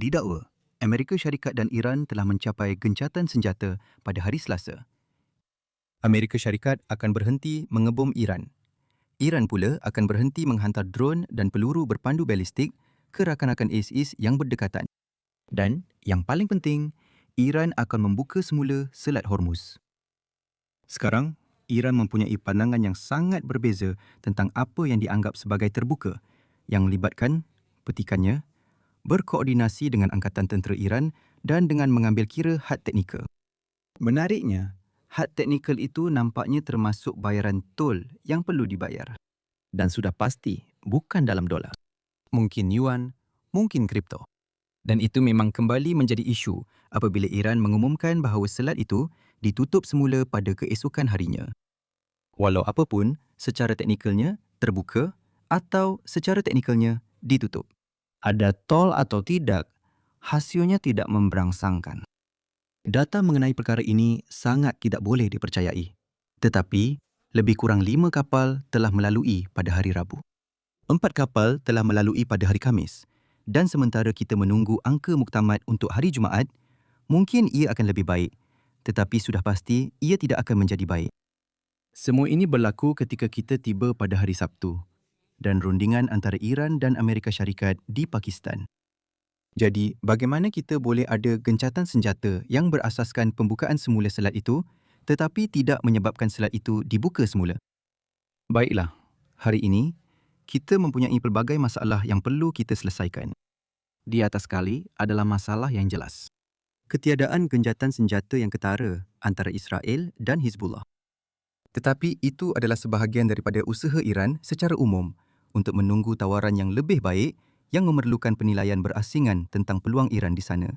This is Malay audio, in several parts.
Didakwa, Amerika Syarikat dan Iran telah mencapai gencatan senjata pada hari Selasa. Amerika Syarikat akan berhenti mengebom Iran. Iran pula akan berhenti menghantar dron dan peluru berpandu balistik ke rakan-rakan ISIS yang berdekatan. Dan yang paling penting, Iran akan membuka semula Selat Hormuz. Sekarang, Iran mempunyai pandangan yang sangat berbeza tentang apa yang dianggap sebagai terbuka yang melibatkan petikannya, berkoordinasi dengan Angkatan Tentera Iran dan dengan mengambil kira had teknikal. Menariknya, had teknikal itu nampaknya termasuk bayaran tol yang perlu dibayar. Dan sudah pasti bukan dalam dolar. Mungkin yuan, mungkin kripto. Dan itu memang kembali menjadi isu apabila Iran mengumumkan bahawa selat itu ditutup semula pada keesokan harinya. Walau apapun, secara teknikalnya terbuka atau secara teknikalnya ditutup. Ada tol atau tidak, hasilnya tidak memberangsangkan. Data mengenai perkara ini sangat tidak boleh dipercayai. Tetapi, lebih kurang 5 kapal telah melalui pada hari Rabu. 4 kapal telah melalui pada hari Khamis. Dan sementara kita menunggu angka muktamad untuk hari Jumaat, mungkin ia akan lebih baik. Tetapi sudah pasti ia tidak akan menjadi baik. Semua ini berlaku ketika kita tiba pada hari Sabtu dan rundingan antara Iran dan Amerika Syarikat di Pakistan. Jadi, bagaimana kita boleh ada gencatan senjata yang berasaskan pembukaan semula selat itu tetapi tidak menyebabkan selat itu dibuka semula? Baiklah, hari ini kita mempunyai pelbagai masalah yang perlu kita selesaikan. Di atas sekali adalah masalah yang jelas. Ketiadaan gencatan senjata yang ketara antara Israel dan Hizbullah. Tetapi itu adalah sebahagian daripada usaha Iran secara umum untuk menunggu tawaran yang lebih baik yang memerlukan penilaian berasingan tentang peluang Iran di sana.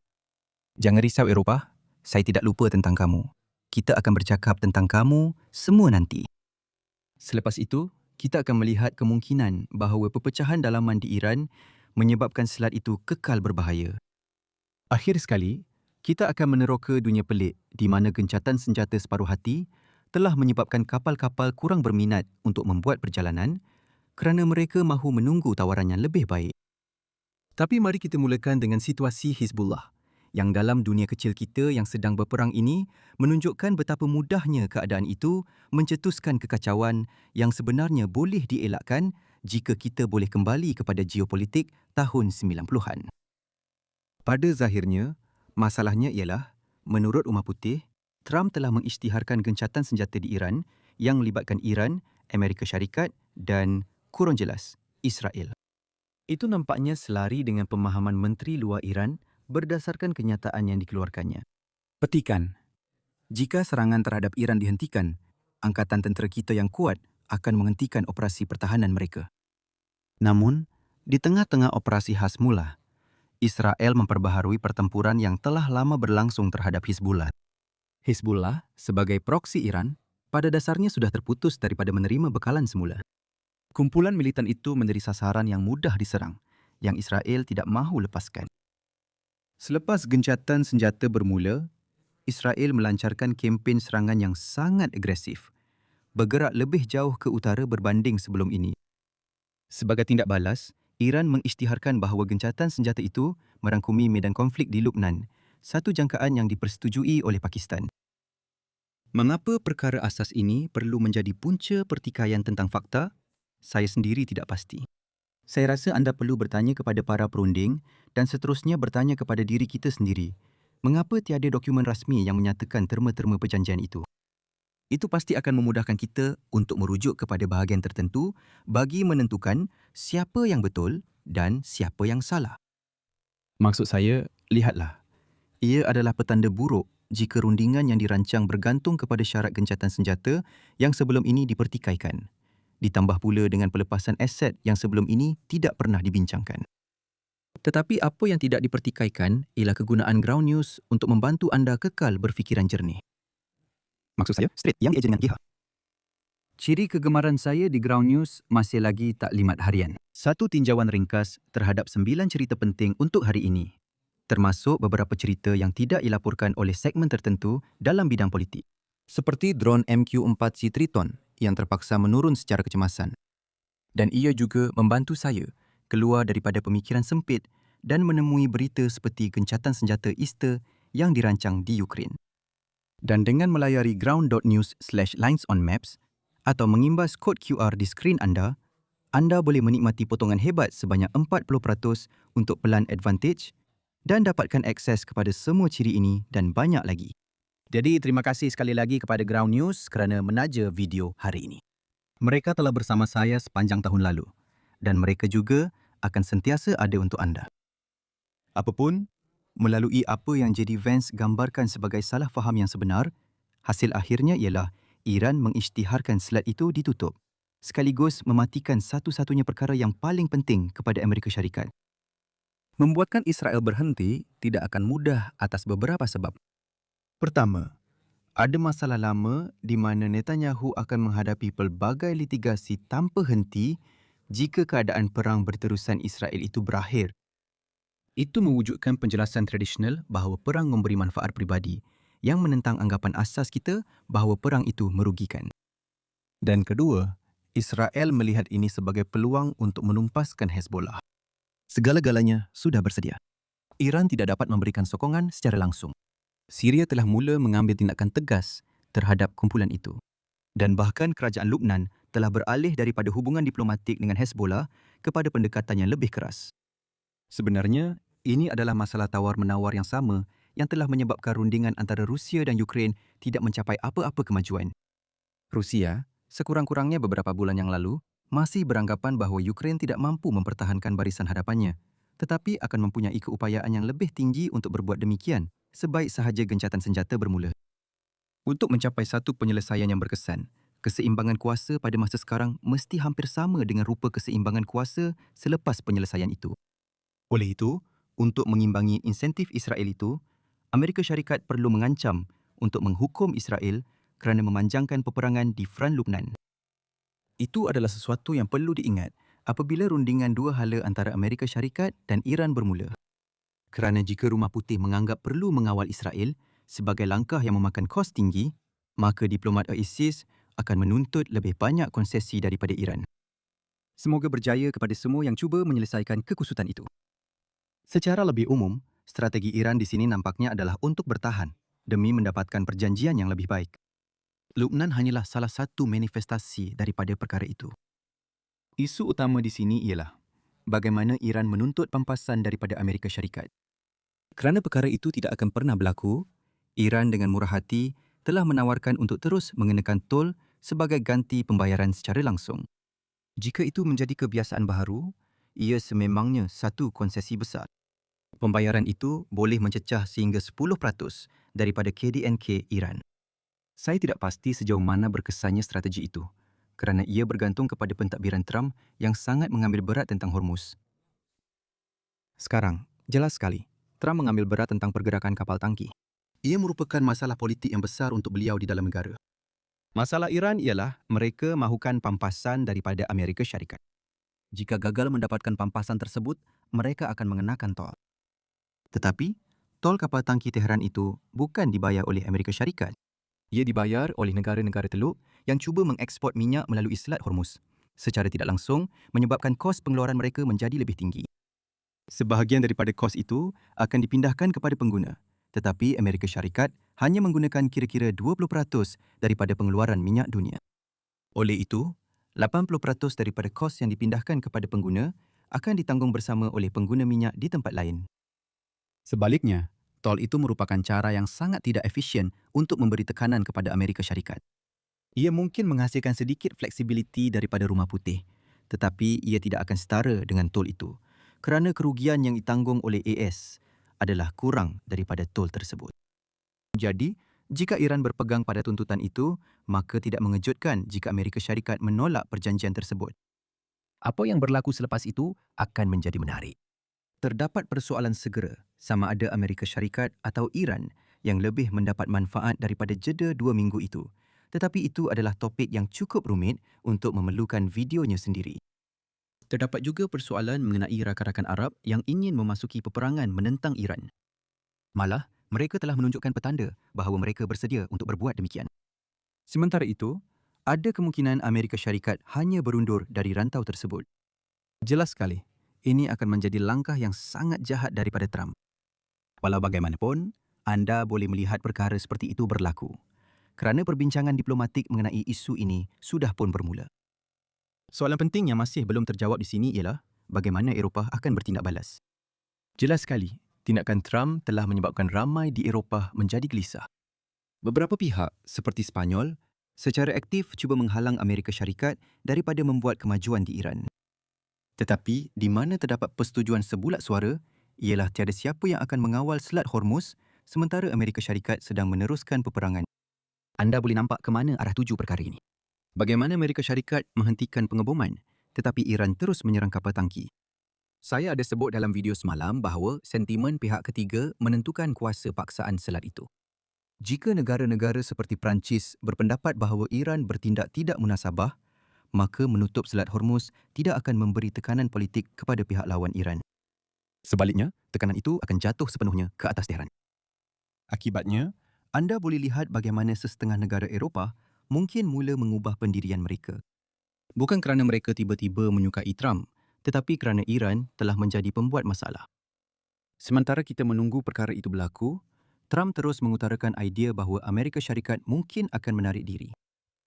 Jangan risau Eropah, saya tidak lupa tentang kamu. Kita akan bercakap tentang kamu semua nanti. Selepas itu, kita akan melihat kemungkinan bahawa perpecahan dalaman di Iran menyebabkan selat itu kekal berbahaya. Akhir sekali, kita akan meneroka dunia pelik di mana gencatan senjata separuh hati telah menyebabkan kapal-kapal kurang berminat untuk membuat perjalanan kerana mereka mahu menunggu tawaran yang lebih baik. Tapi mari kita mulakan dengan situasi Hizbullah yang dalam dunia kecil kita yang sedang berperang ini menunjukkan betapa mudahnya keadaan itu mencetuskan kekacauan yang sebenarnya boleh dielakkan jika kita boleh kembali kepada geopolitik tahun 90-an. Pada zahirnya, masalahnya ialah, menurut Rumah Putih, Trump telah mengisytiharkan gencatan senjata di Iran yang melibatkan Iran, Amerika Syarikat dan, kurang jelas, Israel. Itu nampaknya selari dengan pemahaman Menteri Luar Iran berdasarkan kenyataan yang dikeluarkannya. Petikan. Jika serangan terhadap Iran dihentikan, Angkatan Tentera kita yang kuat akan menghentikan operasi pertahanan mereka. Namun, di tengah-tengah operasi Hasmullah, Israel memperbaharui pertempuran yang telah lama berlangsung terhadap Hizbullah. Hizbullah, sebagai proksi Iran, pada dasarnya sudah terputus daripada menerima bekalan semula. Kumpulan militan itu menjadi sasaran yang mudah diserang, yang Israel tidak mahu lepaskan. Selepas gencatan senjata bermula, Israel melancarkan kempen serangan yang sangat agresif, bergerak lebih jauh ke utara berbanding sebelum ini. Sebagai tindak balas, Iran mengisytiharkan bahawa gencatan senjata itu merangkumi medan konflik di Lubnan, satu jangkaan yang dipersetujui oleh Pakistan. Mengapa perkara asas ini perlu menjadi punca pertikaian tentang fakta? Saya sendiri tidak pasti. Saya rasa anda perlu bertanya kepada para perunding dan seterusnya bertanya kepada diri kita sendiri. Mengapa tiada dokumen rasmi yang menyatakan terma-terma perjanjian itu? Itu pasti akan memudahkan kita untuk merujuk kepada bahagian tertentu bagi menentukan siapa yang betul dan siapa yang salah. Maksud saya, lihatlah. Ia adalah petanda buruk jika rundingan yang dirancang bergantung kepada syarat gencatan senjata yang sebelum ini dipertikaikan. Ditambah pula dengan pelepasan aset yang sebelum ini tidak pernah dibincangkan. Tetapi apa yang tidak dipertikaikan ialah kegunaan ground news untuk membantu anda kekal berfikiran jernih. Maksud saya, straight yang dieja dengan GH. Ciri kegemaran saya di ground news masih lagi taklimat harian. Satu tinjauan ringkas terhadap 9 cerita penting untuk hari ini, termasuk beberapa cerita yang tidak dilaporkan oleh segmen tertentu dalam bidang politik. Seperti dron MQ-4C Triton yang terpaksa menurun secara kecemasan. Dan ia juga membantu saya keluar daripada pemikiran sempit dan menemui berita seperti gencatan senjata Easter yang dirancang di Ukraine. Dan dengan melayari ground.news/linesonmaps atau mengimbas kod QR di skrin anda boleh menikmati potongan hebat sebanyak 40% untuk pelan Advantage dan dapatkan akses kepada semua ciri ini dan banyak lagi. Jadi, terima kasih sekali lagi kepada Ground News kerana menaja video hari ini. Mereka telah bersama saya sepanjang tahun lalu dan mereka juga akan sentiasa ada untuk anda. Apapun, melalui apa yang JD Vance gambarkan sebagai salah faham yang sebenar, hasil akhirnya ialah Iran mengisytiharkan selat itu ditutup, sekaligus mematikan satu-satunya perkara yang paling penting kepada Amerika Syarikat. Membuatkan Israel berhenti tidak akan mudah atas beberapa sebab. Pertama, ada masalah lama di mana Netanyahu akan menghadapi pelbagai litigasi tanpa henti jika keadaan perang berterusan Israel itu berakhir. Itu mewujudkan penjelasan tradisional bahawa perang memberi manfaat peribadi yang menentang anggapan asas kita bahawa perang itu merugikan. Dan kedua, Israel melihat ini sebagai peluang untuk menumpaskan Hezbollah. Segala-galanya sudah bersedia. Iran tidak dapat memberikan sokongan secara langsung. Syria telah mula mengambil tindakan tegas terhadap kumpulan itu. Dan bahkan kerajaan Lubnan telah beralih daripada hubungan diplomatik dengan Hezbollah kepada pendekatan yang lebih keras. Sebenarnya, ini adalah masalah tawar-menawar yang sama yang telah menyebabkan rundingan antara Rusia dan Ukraine tidak mencapai apa-apa kemajuan. Rusia, sekurang-kurangnya beberapa bulan yang lalu, masih beranggapan bahawa Ukraine tidak mampu mempertahankan barisan hadapannya, tetapi akan mempunyai keupayaan yang lebih tinggi untuk berbuat demikian sebaik sahaja gencatan senjata bermula. Untuk mencapai satu penyelesaian yang berkesan, keseimbangan kuasa pada masa sekarang mesti hampir sama dengan rupa keseimbangan kuasa selepas penyelesaian itu. Oleh itu, untuk mengimbangi insentif Israel itu, Amerika Syarikat perlu mengancam untuk menghukum Israel kerana memanjangkan peperangan di front Lubnan. Itu adalah sesuatu yang perlu diingat apabila rundingan dua hala antara Amerika Syarikat dan Iran bermula. Kerana jika Rumah Putih menganggap perlu mengawal Israel sebagai langkah yang memakan kos tinggi, maka diplomat ISIS akan menuntut lebih banyak konsesi daripada Iran. Semoga berjaya kepada semua yang cuba menyelesaikan kekusutan itu. Secara lebih umum, strategi Iran di sini nampaknya adalah untuk bertahan demi mendapatkan perjanjian yang lebih baik. Lubnan hanyalah salah satu manifestasi daripada perkara itu. Isu utama di sini ialah bagaimana Iran menuntut pampasan daripada Amerika Syarikat. Kerana perkara itu tidak akan pernah berlaku, Iran dengan murah hati telah menawarkan untuk terus mengenakan tol sebagai ganti pembayaran secara langsung. Jika itu menjadi kebiasaan baharu, ia sememangnya satu konsesi besar. Pembayaran itu boleh mencecah sehingga 10% daripada KDNK Iran. Saya tidak pasti sejauh mana berkesannya strategi itu, kerana ia bergantung kepada pentadbiran Trump yang sangat mengambil berat tentang Hormuz. Sekarang, jelas sekali, Trump mengambil berat tentang pergerakan kapal tangki. Ia merupakan masalah politik yang besar untuk beliau di dalam negara. Masalah Iran ialah mereka mahukan pampasan daripada Amerika Syarikat. Jika gagal mendapatkan pampasan tersebut, mereka akan mengenakan tol. Tetapi, tol kapal tangki Tehran itu bukan dibayar oleh Amerika Syarikat. Ia dibayar oleh negara-negara teluk yang cuba mengeksport minyak melalui Selat Hormuz. Secara tidak langsung, menyebabkan kos pengeluaran mereka menjadi lebih tinggi. Sebahagian daripada kos itu akan dipindahkan kepada pengguna, tetapi Amerika Syarikat hanya menggunakan kira-kira 20% daripada pengeluaran minyak dunia. Oleh itu, 80% daripada kos yang dipindahkan kepada pengguna akan ditanggung bersama oleh pengguna minyak di tempat lain. Sebaliknya, tol itu merupakan cara yang sangat tidak efisien untuk memberi tekanan kepada Amerika Syarikat. Ia mungkin menghasilkan sedikit fleksibiliti daripada Rumah Putih, tetapi ia tidak akan setara dengan tol itu, kerana kerugian yang ditanggung oleh AS adalah kurang daripada tol tersebut. Jadi, jika Iran berpegang pada tuntutan itu, maka tidak mengejutkan jika Amerika Syarikat menolak perjanjian tersebut. Apa yang berlaku selepas itu akan menjadi menarik. Terdapat persoalan segera sama ada Amerika Syarikat atau Iran yang lebih mendapat manfaat daripada jeda 2 minggu itu. Tetapi itu adalah topik yang cukup rumit untuk memerlukan videonya sendiri. Terdapat juga persoalan mengenai rakan-rakan Arab yang ingin memasuki peperangan menentang Iran. Malah, mereka telah menunjukkan petanda bahawa mereka bersedia untuk berbuat demikian. Sementara itu, ada kemungkinan Amerika Syarikat hanya berundur dari rantau tersebut. Jelas sekali, Ini akan menjadi langkah yang sangat jahat daripada Trump. Walau bagaimanapun, anda boleh melihat perkara seperti itu berlaku kerana perbincangan diplomatik mengenai isu ini sudah pun bermula. Soalan penting yang masih belum terjawab di sini ialah bagaimana Eropah akan bertindak balas. Jelas sekali, tindakan Trump telah menyebabkan ramai di Eropah menjadi gelisah. Beberapa pihak seperti Spanyol secara aktif cuba menghalang Amerika Syarikat daripada membuat kemajuan di Iran. Tetapi di mana terdapat persetujuan sebulat suara ialah tiada siapa yang akan mengawal Selat Hormuz sementara Amerika Syarikat sedang meneruskan peperangan. Anda boleh nampak ke mana arah tuju perkara ini. Bagaimana Amerika Syarikat menghentikan pengeboman tetapi Iran terus menyerang kapal tangki. Saya ada sebut dalam video semalam bahawa sentimen pihak ketiga menentukan kuasa paksaan selat itu. Jika negara-negara seperti Perancis berpendapat bahawa Iran bertindak tidak munasabah, maka menutup Selat Hormuz tidak akan memberi tekanan politik kepada pihak lawan Iran. Sebaliknya, tekanan itu akan jatuh sepenuhnya ke atas Tehran. Akibatnya, anda boleh lihat bagaimana sesetengah negara Eropah mungkin mula mengubah pendirian mereka. Bukan kerana mereka tiba-tiba menyukai Trump, tetapi kerana Iran telah menjadi pembuat masalah. Sementara kita menunggu perkara itu berlaku, Trump terus mengutarakan idea bahawa Amerika Syarikat mungkin akan menarik diri.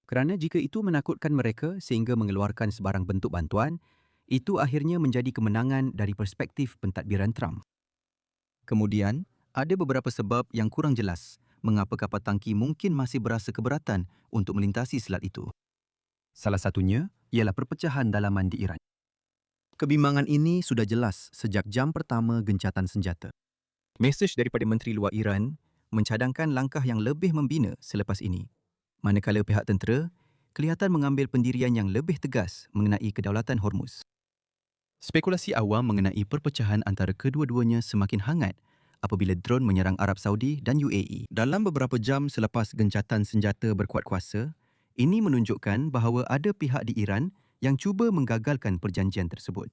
Kerana jika itu menakutkan mereka sehingga mengeluarkan sebarang bentuk bantuan, itu akhirnya menjadi kemenangan dari perspektif pentadbiran Trump. Kemudian, ada beberapa sebab yang kurang jelas mengapa kapal tangki mungkin masih berasa keberatan untuk melintasi selat itu. Salah satunya ialah perpecahan dalaman di Iran. Kebimbangan ini sudah jelas sejak jam pertama gencatan senjata. Mesej daripada Menteri Luar Iran mencadangkan langkah yang lebih membina selepas ini. Manakala pihak tentera kelihatan mengambil pendirian yang lebih tegas mengenai kedaulatan Hormuz. Spekulasi awam mengenai perpecahan antara kedua-duanya semakin hangat apabila drone menyerang Arab Saudi dan UAE. Dalam beberapa jam selepas gencatan senjata berkuat kuasa, ini menunjukkan bahawa ada pihak di Iran yang cuba menggagalkan perjanjian tersebut.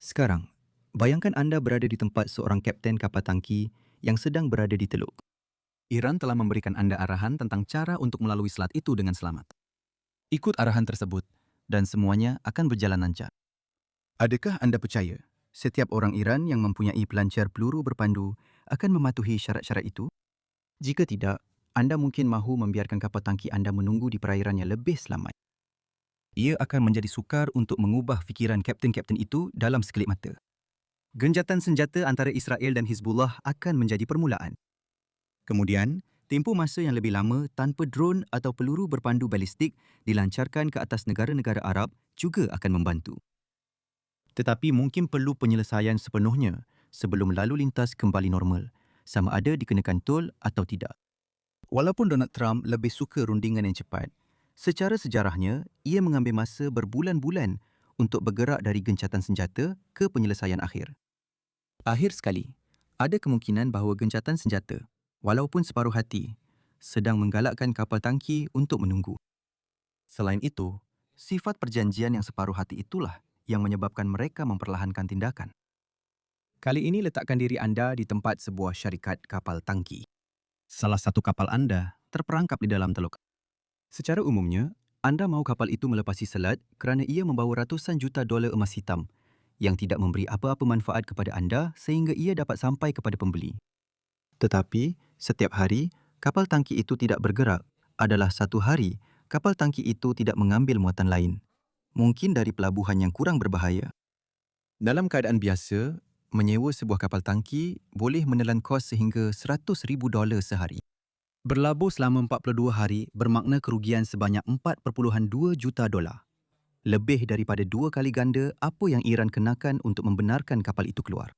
Sekarang, bayangkan anda berada di tempat seorang kapten kapal tangki yang sedang berada di teluk. Iran telah memberikan anda arahan tentang cara untuk melalui selat itu dengan selamat. Ikut arahan tersebut dan semuanya akan berjalan lancar. Adakah anda percaya setiap orang Iran yang mempunyai pelancar peluru berpandu akan mematuhi syarat-syarat itu? Jika tidak, anda mungkin mahu membiarkan kapal tangki anda menunggu di perairan yang lebih selamat. Ia akan menjadi sukar untuk mengubah fikiran kapten-kapten itu dalam sekelip mata. Gencatan senjata antara Israel dan Hizbullah akan menjadi permulaan. Kemudian, tempoh masa yang lebih lama tanpa drone atau peluru berpandu balistik dilancarkan ke atas negara-negara Arab juga akan membantu. Tetapi mungkin perlu penyelesaian sepenuhnya sebelum lalu lintas kembali normal, sama ada dikenakan tol atau tidak. Walaupun Donald Trump lebih suka rundingan yang cepat, secara sejarahnya ia mengambil masa berbulan-bulan untuk bergerak dari gencatan senjata ke penyelesaian akhir. Akhir sekali, ada kemungkinan bahawa gencatan senjata, walaupun separuh hati, sedang menggalakkan kapal tangki untuk menunggu. Selain itu, sifat perjanjian yang separuh hati itulah yang menyebabkan mereka memperlahankan tindakan. Kali ini letakkan diri anda di tempat sebuah syarikat kapal tangki. Salah satu kapal anda terperangkap di dalam teluk. Secara umumnya, anda mahu kapal itu melepasi selat kerana ia membawa ratusan juta dolar emas hitam yang tidak memberi apa-apa manfaat kepada anda sehingga ia dapat sampai kepada pembeli. Tetapi, setiap hari, kapal tangki itu tidak bergerak adalah satu hari kapal tangki itu tidak mengambil muatan lain. Mungkin dari pelabuhan yang kurang berbahaya. Dalam keadaan biasa, menyewa sebuah kapal tangki boleh menelan kos sehingga $100,000 sehari. Berlabuh selama 42 hari bermakna kerugian sebanyak $4.2 juta. Lebih daripada 2 kali ganda apa yang Iran kenakan untuk membenarkan kapal itu keluar.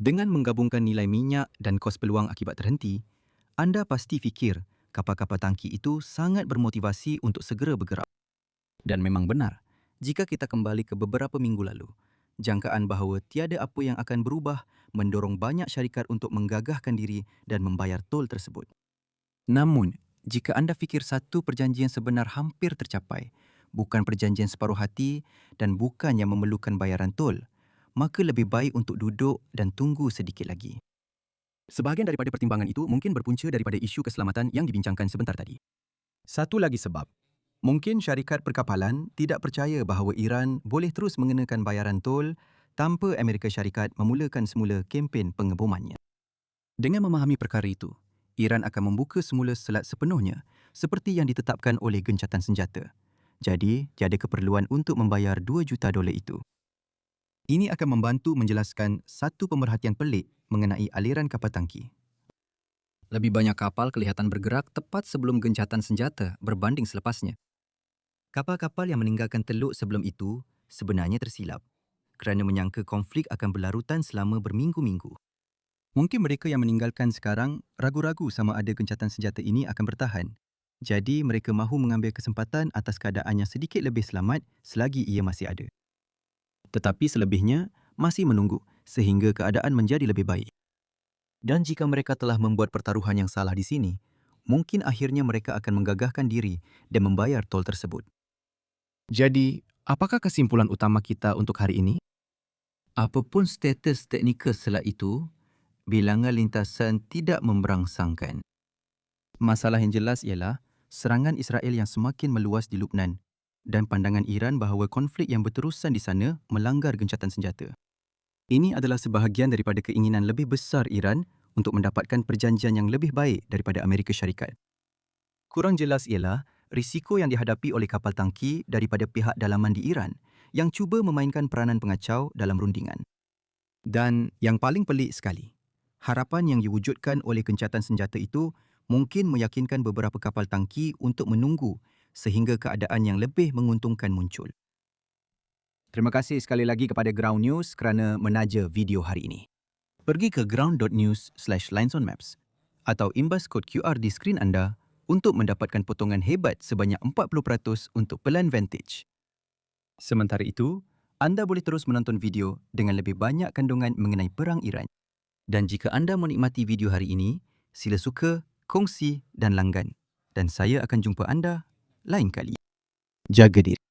Dengan menggabungkan nilai minyak dan kos peluang akibat terhenti, anda pasti fikir kapal-kapal tangki itu sangat bermotivasi untuk segera bergerak. Dan memang benar, jika kita kembali ke beberapa minggu lalu, jangkaan bahawa tiada apa yang akan berubah mendorong banyak syarikat untuk menggagahkan diri dan membayar tol tersebut. Namun, jika anda fikir satu perjanjian sebenar hampir tercapai, bukan perjanjian separuh hati dan bukan yang memerlukan bayaran tol, maka lebih baik untuk duduk dan tunggu sedikit lagi. Sebahagian daripada pertimbangan itu mungkin berpunca daripada isu keselamatan yang dibincangkan sebentar tadi. Satu lagi sebab, mungkin syarikat perkapalan tidak percaya bahawa Iran boleh terus mengenakan bayaran tol tanpa Amerika Syarikat memulakan semula kempen pengebomannya. Dengan memahami perkara itu, Iran akan membuka semula selat sepenuhnya seperti yang ditetapkan oleh gencatan senjata. Jadi, tiada keperluan untuk membayar $2 juta itu. Ini akan membantu menjelaskan satu pemerhatian pelik mengenai aliran kapal tangki. Lebih banyak kapal kelihatan bergerak tepat sebelum gencatan senjata berbanding selepasnya. Kapal-kapal yang meninggalkan teluk sebelum itu sebenarnya tersilap kerana menyangka konflik akan berlarutan selama berminggu-minggu. Mungkin mereka yang meninggalkan sekarang ragu-ragu sama ada gencatan senjata ini akan bertahan. Jadi mereka mahu mengambil kesempatan atas keadaan yang sedikit lebih selamat selagi ia masih ada. Tetapi selebihnya masih menunggu sehingga keadaan menjadi lebih baik. Dan jika mereka telah membuat pertaruhan yang salah di sini, mungkin akhirnya mereka akan menggagahkan diri dan membayar tol tersebut. Jadi, apakah kesimpulan utama kita untuk hari ini? Apapun status teknikal selat itu, bilangan lintasan tidak memberangsangkan. Masalah yang jelas ialah serangan Israel yang semakin meluas di Lubnan dan pandangan Iran bahawa konflik yang berterusan di sana melanggar gencatan senjata. Ini adalah sebahagian daripada keinginan lebih besar Iran untuk mendapatkan perjanjian yang lebih baik daripada Amerika Syarikat. Kurang jelas ialah risiko yang dihadapi oleh kapal tangki daripada pihak dalaman di Iran yang cuba memainkan peranan pengacau dalam rundingan. Dan yang paling pelik sekali, harapan yang diwujudkan oleh gencatan senjata itu mungkin meyakinkan beberapa kapal tangki untuk menunggu sehingga keadaan yang lebih menguntungkan muncul. Terima kasih sekali lagi kepada Ground News kerana menaja video hari ini. Pergi ke ground.news/linesonmaps atau imbas kod QR di skrin anda untuk mendapatkan potongan hebat sebanyak 40% untuk pelan Vantage. Sementara itu, anda boleh terus menonton video dengan lebih banyak kandungan mengenai perang Iran. Dan jika anda menikmati video hari ini, sila suka, kongsi dan langgan. Dan saya akan jumpa anda lain kali. Jaga diri.